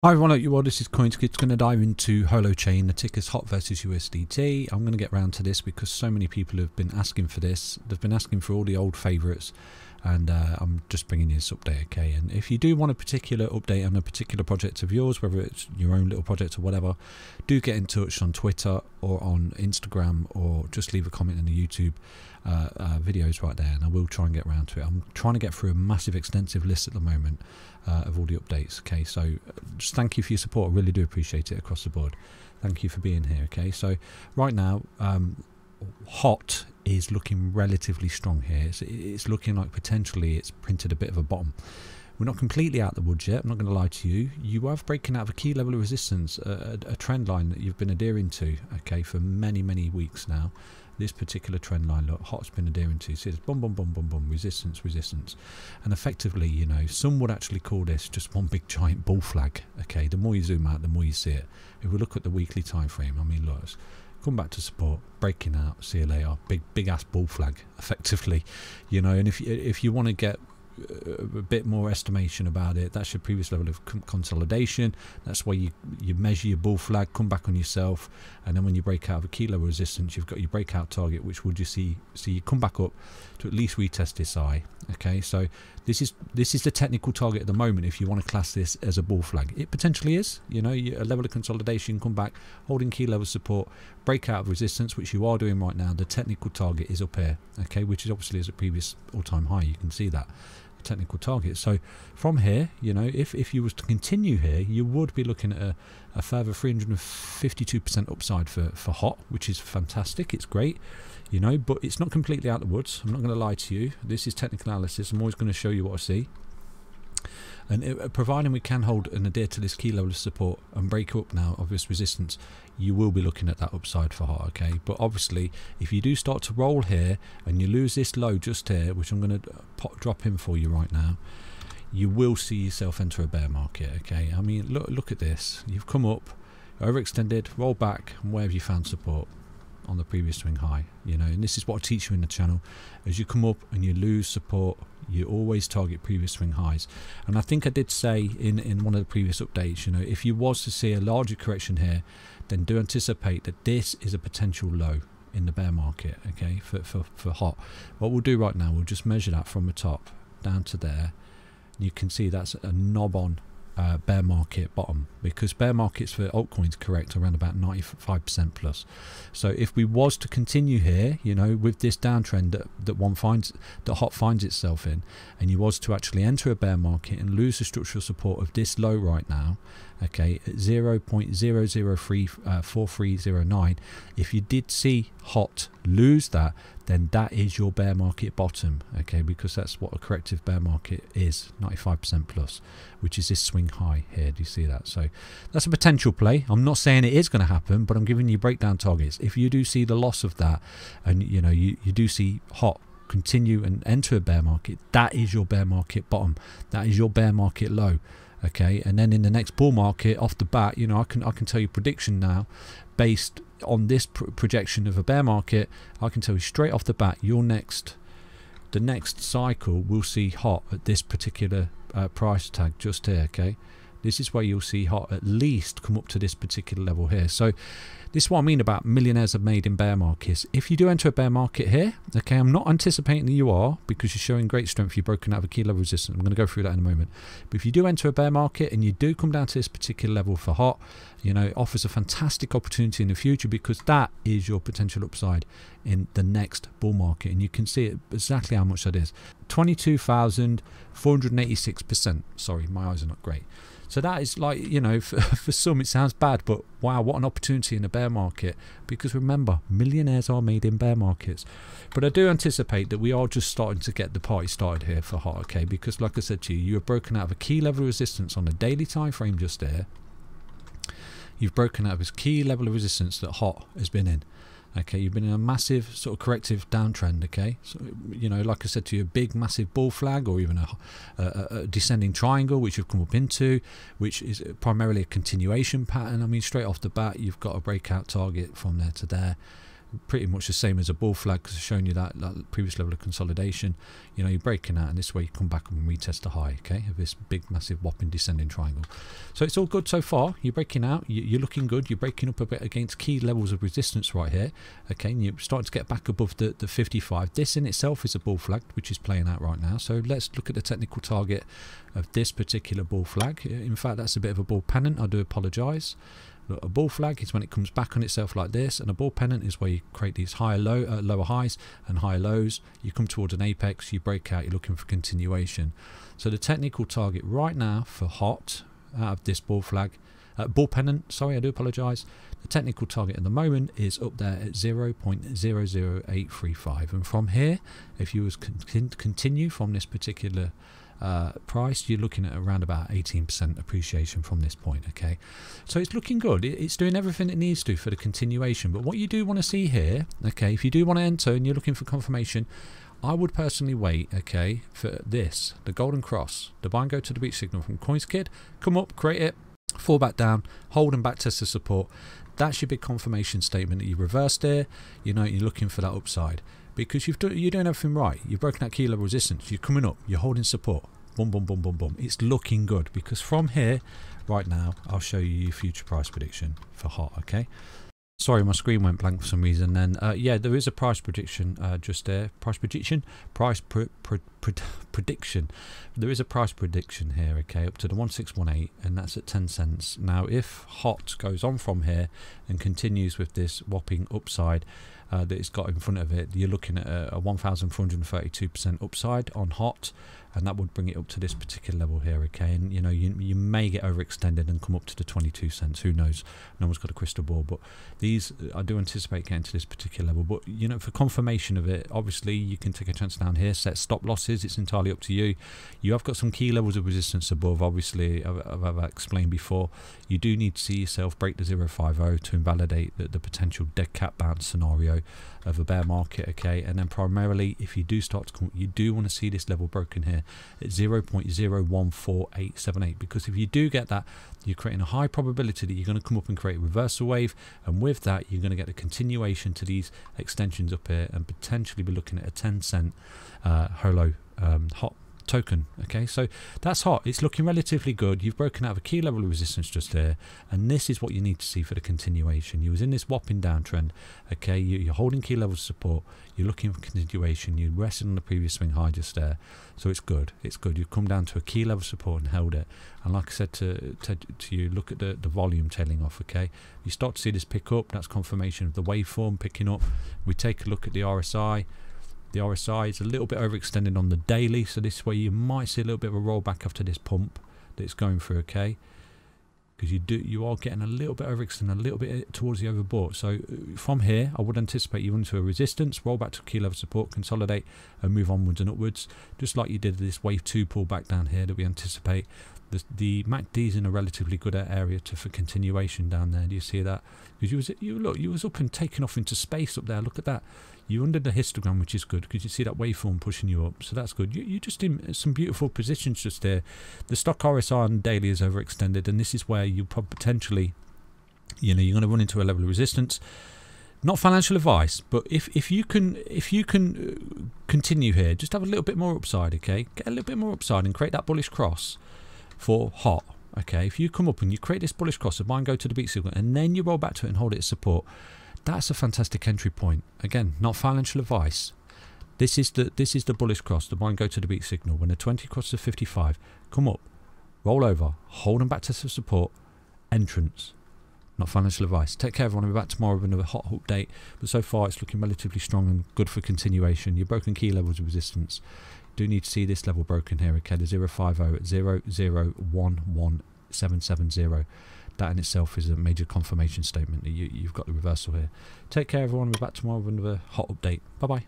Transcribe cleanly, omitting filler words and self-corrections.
Hi everyone, hope you well. This is CoinsKid. It's going to dive into Holochain, the ticker's HOT versus USDT. I'm going to get round to this because so many people have been asking for this. They've been asking for all the old favourites, and I'm just bringing you this update, okay? And if you do want a particular update on a particular project of yours, whether it's your own little project or whatever, do get in touch on Twitter or on Instagram, or just leave a comment in the YouTube videos right there, and I will try and get around to it. I'm trying to get through a massive extensive list at the moment of all the updates, okay? So just thank you for your support. I really do appreciate it across the board. Thank you for being here, okay? So right now HOT is looking relatively strong here. It's looking like potentially it's printed a bit of a bottom. We're not completely out the woods yet, I'm not going to lie to you. You are breaking out of a key level of resistance, a trend line that you've been adhering to, okay, for many weeks now. This particular trend line, look, HOT's been adhering to. See, it's boom, boom, boom, boom, boom, resistance, resistance. And effectively, you know, some would actually call this just one big giant bull flag, okay? The more you zoom out, the more you see it. If we look at the weekly time frame, I mean, look, it's come back to support, breaking out, see you later, big ass bull flag, effectively, you know. And if you want to get a bit more estimation about it, that's your previous level of consolidation. That's where you measure your bull flag, come back on yourself, and then when you break out of a key level resistance, you've got your breakout target, which would you see you come back up to at least retest this high, okay? So this is the technical target at the moment. If you want to class this as a bull flag, it potentially is, you know, a level of consolidation, come back, holding key level support, break out of resistance, which you are doing right now. The technical target is up here, okay, which is obviously is a previous all-time high. You can see that technical target. So from here, you know, if you was to continue here, you would be looking at a further 352% upside for HOT, which is fantastic. It's great, you know, but it's not completely out of the woods. I'm not going to lie to you. This is technical analysis. I'm always going to show you what I see. And providing we can hold and adhere to this key level of support and break up now of this resistance, you will be looking at that upside for HOT, okay? But obviously, if you do start to roll here and you lose this low just here, which I'm going to drop in for you right now, you will see yourself enter a bear market, okay? I mean, look at this. You've come up, overextended, roll back, and where have you found support? On the previous swing high, you know. And this is what I teach you in the channel. As you come up and you lose support, you always target previous swing highs. And I think I did say in one of the previous updates, you know, if you was to see a larger correction here, then do anticipate that this is a potential low in the bear market, okay, for HOT. What we'll do right now, we'll just measure that from the top down to there. You can see that's a knob on bear market bottom, because bear markets for altcoins correct around about 95% plus. So if we was to continue here, you know, with this downtrend that HOT finds itself in, and you was to actually enter a bear market and lose the structural support of this low right now, okay, at 0.00434309, if you did see HOT lose that, then that is your bear market bottom, okay, because that's what a corrective bear market is, 95% plus, which is this swing high here. Do you see that? So that's a potential play. I'm not saying it is going to happen, but I'm giving you breakdown targets. If you do see the loss of that, and you know, you do see HOT continue and enter a bear market, that is your bear market bottom, that is your bear market low, okay? And then in the next bull market, off the bat, you know, I can tell you prediction now based on this projection of a bear market. I can tell you straight off the bat, the next cycle will see HOT at this particular price tag just here, okay? This is where you'll see HOT at least come up to this particular level here. So this is what I mean about millionaires are made in bear markets. If you do enter a bear market here, okay, I'm not anticipating that you are, because you're showing great strength. You've broken out of a key level resistance. I'm going to go through that in a moment. But if you do enter a bear market and you do come down to this particular level for HOT, you know, it offers a fantastic opportunity in the future, because that is your potential upside in the next bull market. And you can see it exactly how much that is. 22,486%. Sorry, my eyes are not great. So that is, like, you know, for some it sounds bad, but wow, what an opportunity in a bear market. Because remember, millionaires are made in bear markets. But I do anticipate that we are just starting to get the party started here for HOT, okay? Because like I said to you, you have broken out of a key level of resistance on a daily time frame just there. You've broken out of this key level of resistance that HOT has been in. Okay, you've been in a massive sort of corrective downtrend, okay? So, you know, like I said to you, a big massive bull flag, or even a descending triangle, which you've come up into, which is primarily a continuation pattern. I mean, straight off the bat, you've got a breakout target from there to there. pretty much the same as a bull flag, because I've shown you that previous level of consolidation. You know, you're breaking out, and this way you come back and retest the high, okay, of this big massive whopping descending triangle. So it's all good so far. You're breaking out, you're looking good, you're breaking up a bit against key levels of resistance right here, okay, and you're starting to get back above the 55. This in itself is a bull flag which is playing out right now. So let's look at the technical target of this particular bull flag. In fact, that's a bit of a bull pennant, I do apologize. Look, a bull flag is when it comes back on itself like this, and a bull pennant is where you create these lower highs and higher lows. You come towards an apex, you break out, you're looking for continuation. So the technical target right now for hot out of this bull flag, bull pennant, sorry, I do apologise. The technical target at the moment is up there at 0.00835, and from here, if you was continue from this particular price, you're looking at around about 18% appreciation from this point, okay. So it's looking good, it's doing everything it needs to for the continuation. But what you do want to see here, okay, if you do want to enter and you're looking for confirmation, I would personally wait, okay, for this, the golden cross, the buy and go to the beat signal from CoinsKid, come up, create it, fall back down, hold and back test the support. That's your big confirmation statement that you reversed there. You know, you're looking for that upside, because you're doing everything right. You've broken that key level resistance, you're coming up, you're holding support, boom, boom, boom, boom, boom. It's looking good, because from here right now, I'll show you your future price prediction for hot, okay. Sorry, my screen went blank for some reason then. Yeah, there is a price prediction just there. Price prediction? Prediction. There is a price prediction here, okay, up to the 1618, and that's at 10 cents. Now, if hot goes on from here and continues with this whopping upside that it's got in front of it, you're looking at a 1,432% upside on hot, and that would bring it up to this particular level here, okay. And you know, you may get overextended and come up to the 22 cents, who knows, no one's got a crystal ball. But these, I do anticipate getting to this particular level. But you know, for confirmation of it, obviously you can take a chance down here, set stop losses, it's entirely up to you. You have got some key levels of resistance above, obviously, I've explained before. You do need to see yourself break the 050 to invalidate the potential dead cat bounce scenario of a bear market, okay. And then primarily, if you do start to come, you do want to see this level broken here at 0.014878, because if you do get that, you're creating a high probability that you're going to come up and create a reversal wave, and with that you're going to get a continuation to these extensions up here, and potentially be looking at a 10-cent Holo hot token, okay. So that's hot, it's looking relatively good. You've broken out of a key level of resistance just there, and this is what you need to see for the continuation. You was in this whopping downtrend, okay, you're holding key levels of support, you're looking for continuation, you rested on the previous swing high just there, so it's good, it's good. You've come down to a key level of support and held it, and like I said to you, look at the volume tailing off, okay. You start to see this pick up, that's confirmation of the waveform picking up. We take a look at the RSI. The RSI is a little bit overextended on the daily, so this way you might see a little bit of a rollback after this pump that it's going through, okay, because you are getting a little bit overextended, a little bit towards the overbought. So from here, I would anticipate you into a resistance, roll back to key level support, consolidate, and move onwards and upwards, just like you did this wave 2 pullback down here that we anticipate. The MACD is in a relatively good area for continuation down there. Do you see that? Because you was up and taking off into space up there. Look at that. You're under the histogram, which is good, because you see that waveform pushing you up, so that's good. You're just in some beautiful positions just there. The stock RSI on daily is overextended, and this is where you potentially, you know, you're going to run into a level of resistance. Not financial advice, but if you can continue here, just have a little bit more upside, okay. Get a little bit more upside and create that bullish cross for hot, okay. If you come up and you create this bullish cross, the buy and go to the beat signal, and then you roll back to it and hold it as support, that's a fantastic entry point. Again, not financial advice. This is the bullish cross, the buy and go to the beat signal. When the 20 crosses 55, come up, roll over, hold them back to support, entrance. Not financial advice. Take care, everyone. I'll be back tomorrow with another hot update. But so far, it's looking relatively strong and good for continuation. You've broken key levels of resistance. You do need to see this level broken here, okay? The 050 at 0011770. That in itself is a major confirmation statement that you've got the reversal here. Take care, everyone. We're back tomorrow with another hot update. Bye-bye.